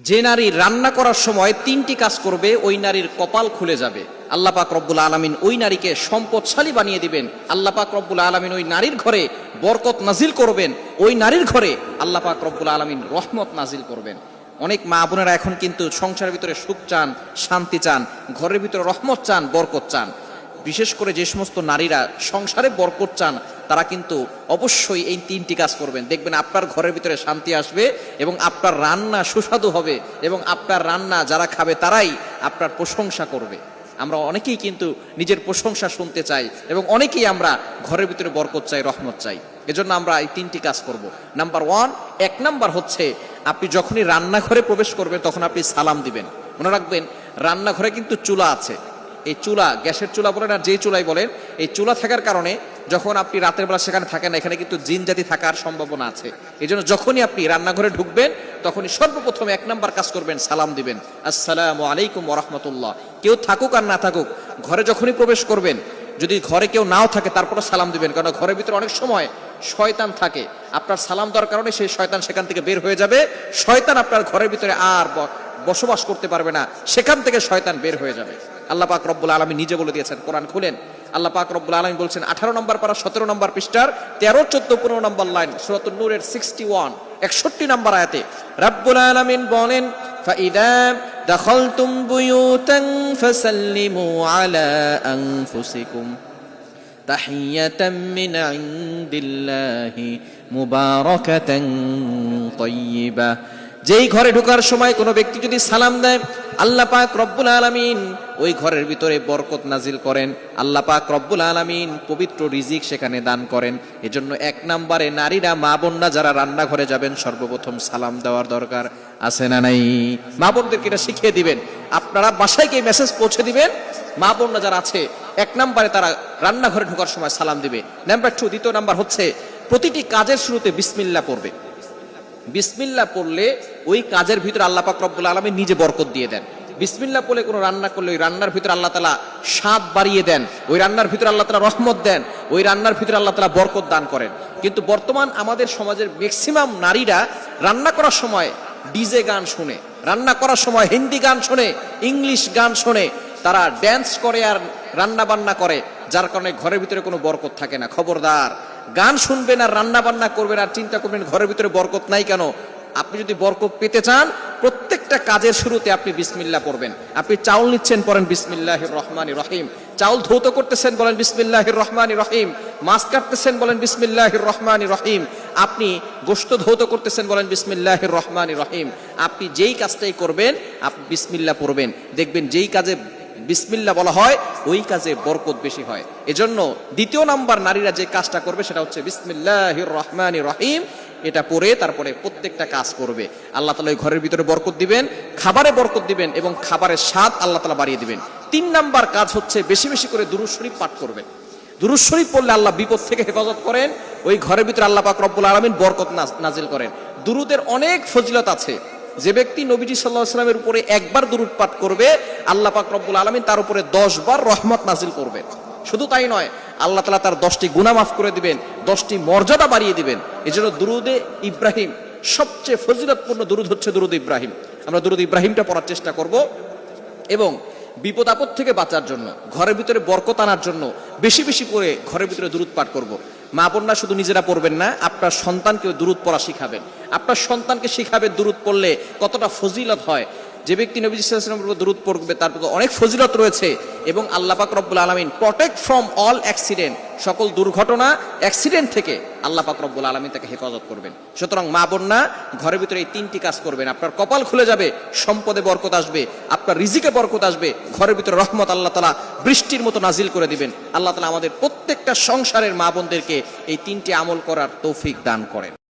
যে নারী রান্না করার সময় তিনটি কাজ করবে ওই নারীর কপাল খুলে যাবে। আল্লাহ পাক রব্বুল আলামিন ওই নারীকে সম্পদশালী বানিয়ে দিবেন। আল্লাহ পাক রব্বুল আলামিন ওই নারীর ঘরে বরকত নাজিল করবেন। ওই নারীর ঘরে আল্লাহ পাক রব্বুল আলামিন রহমত নাজিল করবেন। অনেক মা বোনেরা এখন কিন্তু সংসারের ভিতরে সুখ চান, শান্তি চান, ঘরের ভিতরে রহমত চান, বরকত চান। বিশেষ করে যে সমস্ত নারীরা সংসারে বরকত চান তারা কিন্তু অবশ্যই এই তিনটি কাজ করবেন। দেখবেন আপনার ঘরের ভিতরে শান্তি আসবে এবং আপনার রান্না সুস্বাদু হবে এবং আপনার রান্না যারা খাবে তারাই আপনার প্রশংসা করবে। আমরা অনেকেই কিন্তু নিজের প্রশংসা শুনতে চাই এবং অনেকেই আমরা ঘরের ভিতরে বরকত চাই, রহমত চাই। এজন্য আমরা এই তিনটি কাজ করব। নাম্বার ওয়ান, এক নাম্বার হচ্ছে আপনি যখনই রান্নাঘরে প্রবেশ করবেন তখন আপনি সালাম দিবেন। মনে রাখবেন রান্নাঘরে কিন্তু চুলা আছে। এই চুলা, গ্যাসের চুলা বলেন আর যেই চুলাই বলেন, এই চুলা থাকার কারণে যখন আপনি রাতের বেলা সেখানে থাকেন না, এখানে কিন্তু জিন জাতি থাকার সম্ভাবনা আছে। এই জন্য যখনই আপনি রান্নাঘরে ঢুকবেন তখনই সর্বপ্রথম এক নাম্বার কাজ করবেন, সালাম দিবেন, আসসালামু আলাইকুম ওয়া রাহমাতুল্লাহ। কেউ থাকুক আর না থাকুক, ঘরে যখনই প্রবেশ করবেন, যদি ঘরে কেউ নাও থাকে তারপরে সালাম দিবেন, কারণ ঘরের ভিতরে অনেক সময় শয়তান থাকে। আপনার সালাম দেওয়ার কারণে সেই শয়তান সেখান থেকে বের হয়ে যাবে। শয়তান আপনার ঘরের ভিতরে আর বসবাস করতে পারবে না, সেখান থেকে শয়তান বের হয়ে যাবে। আল্লাহ পাক রব্বুল আলামিন নিজে বলে দিয়েছেন, কোরআন খুলেন, আল্লাহ পাক রব্বুল আলামিন বলছেন 18 নম্বর পারা 17 নম্বর পৃষ্ঠার 13, 14, 15 নম্বর লাইন, সূরাতুন নূরের 61 নম্বর আয়াতে রব্বুল আলামিন বলেন, ফাইদা দাখালতুম বুয়ুতান ফাসাল্লিমু আলা আনফুসিকুম তাহিয়াতাম মিন ইনদিল্লাহি মুবারাকাতান তাইয়্যিবা। যেই ঘরে ঢোকার সময় কোনো ব্যক্তি যদি সালাম দেয়, আল্লাহ পাক রব্বুল আলামিন ওই ঘরের ভিতরে বরকত নাজিল করেন। আল্লাহ পাক রব্বুল আলামিন পবিত্র রিজিক সেখানে দান করেন। এজন্য এক নম্বরে নারীরা, মা বোনরা যারা রান্নাঘরে যাবেন সর্বপ্রথম সালাম দেওয়ার দরকার আছে না নাই? মা বোনদেরকে এটা শিখিয়ে দিবেন। আপনারা বাসায় গিয়ে মেসেজ পৌঁছে দিবেন, মা বোনরা যারা আছে এক নম্বরে তারা রান্নাঘরে ঢোকার সময় সালাম দিবে। নাম্বার 2, দ্বিতীয় নাম্বার হচ্ছে প্রতিটি কাজের শুরুতে বিসমিল্লাহ পড়বে। বিসমিল্লাহ পড়লে ওই কাজের ভিতরে আল্লাহ পাক রব্বুল আলামিন নিজে বরকত দিয়ে দেন। বিসমিল্লাহ পড়লে কোনো রান্না করলে ওই রান্নার ভিতরে আল্লাহ তাআলা স্বাদ বাড়িয়ে দেন, ওই রান্নার ভিতরে আল্লাহ তাআলা রহমত দেন, ওই রান্নার ভিতরে আল্লাহ তাআলা বরকত দান করেন। কিন্তু বর্তমান আমাদের সমাজের ম্যাক্সিমাম নারীরা রান্না করার সময় ডিজে গান শুনে, রান্না করার সময় হিন্দি গান শুনে, ইংলিশ গান শুনে, তারা ড্যান্স করে আর রান্না বান্না করে, যার কারণে ঘরের ভিতরে কোনো বরকত থাকে না। খবরদার, গান শুনবেন আর রান্না বান্না করবেন আর চিন্তা করবেন ঘরের ভিতরে বরকত নাই কেন। আপনি যদি বরকত পেতে চান, প্রত্যেকটা কাজের শুরুতে আপনি বিসমিল্লাহ পড়বেন। আপনি চাউল নিচ্ছেন, পড়েন বিসমিল্লাহির রহমানির রহিম। চাউল ধৌত করতেছেন, বলেন বিসমিল্লাহির রহমানির রহিম। মাছ কাটতেছেন, বলেন বিসমিল্লাহির রহমানির রহিম। আপনি গোশত ধৌত করতেছেন, বলেন বিসমিল্লাহির রহমানির রহিম। আপনি যেই কাজটাই করবেন আপনি বিসমিল্লাহ পড়বেন, দেখবেন যেই কাজে বিসমিল্লাহ বলা হয় ওই কাজে বরকত বেশি হয়। এজন্য দ্বিতীয় নাম্বার নারীরা যে কাজটা করবে সেটা হচ্ছে বিসমিল্লাহির রহমানির রহিম। এটা পড়ে তারপরে প্রত্যেকটা কাজ করবে। আল্লাহ তাআলা ওই ঘরের ভিতরে বরকত দিবেন, খাবারে বরকত দিবেন এবং খাবারের স্বাদ আল্লাহ তাআলা বাড়িয়ে দিবেন। 3 নাম্বার কাজ হচ্ছে বেশি বেশি করে দুরূদ শরীফ পাঠ করবেন। দুরূদ শরীফ পড়লে আল্লাহ বিপদ থেকে হেফাজত করেন, ওই ঘরের ভিতরে আল্লাহ পাক রব্বুল আলামিন বরকত নাজিল করেন। দুরূদের অনেক ফজিলত আছে। যে ব্যক্তি নবীজি সাল্লাল্লাহু আলাইহি ওয়াসাল্লামের উপরে একবার দুরূদ পাঠ করবে, আল্লাহ পাক রব্বুল আলামিন তার উপরে 10 বার রহমত নাজিল করবেন। শুধু তাই নয়, আল্লাহ তাআলা তার 10টি গুনাহ মাফ করে দিবেন, 10টি মর্যাদা বাড়িয়ে দিবেন। এজন্য দুরূদে ইব্রাহিম, সবচেয়ে ফজিলতপূর্ণ দুরূদ হচ্ছে দুরূদ ইব্রাহিম। আমরা দুরূদ ইব্রাহিমটা পড়ার চেষ্টা করব এবং বিপদ আপদ থেকে বাঁচার জন্য, ঘরের ভিতরে বরকত আনার জন্য বেশি বেশি করে ঘরের ভিতরে দুরূদ পাঠ করব। মা বোনরা শুধু নিজেরা পড়বেন না, আপনার সন্তানকেও দুরূদ পড়া শিখাবেন। আপনার সন্তানকে শিখাবেন দুরূদ পড়লে কতটা ফজিলত হয়। যে ব্যক্তি নবী সাল্লাল্লাহু আলাইহি ওয়াসাল্লামের উপর দুরূদ পড়বে তার প্রতি অনেক ফজিলত রয়েছে এবং আল্লাহ পাক রব্বুল আলামিন প্রটেক্ট ফ্রম অল অ্যাক্সিডেন্ট, সকল দুর্ঘটনা, অ্যাক্সিডেন্ট থেকে আল্লাহ পাক রব্বুল আলামিন তাকে হেফাজত করবেন। সুতরাং মা বোনরা ঘরের ভিতরে এই 3টি কাজ করবেন, আপনার কপাল খুলে যাবে, সম্পদে বরকত আসবে, আপনার রিজিকে বরকত আসবে, ঘরের ভিতরে রহমত আল্লাহ তাআলা বৃষ্টির মতো নাজিল করে দিবেন। আল্লাহ তাআলা আমাদের প্রত্যেকটা সংসারের মা বোনদেরকে এই 3টি আমল করার তৌফিক দান করেন।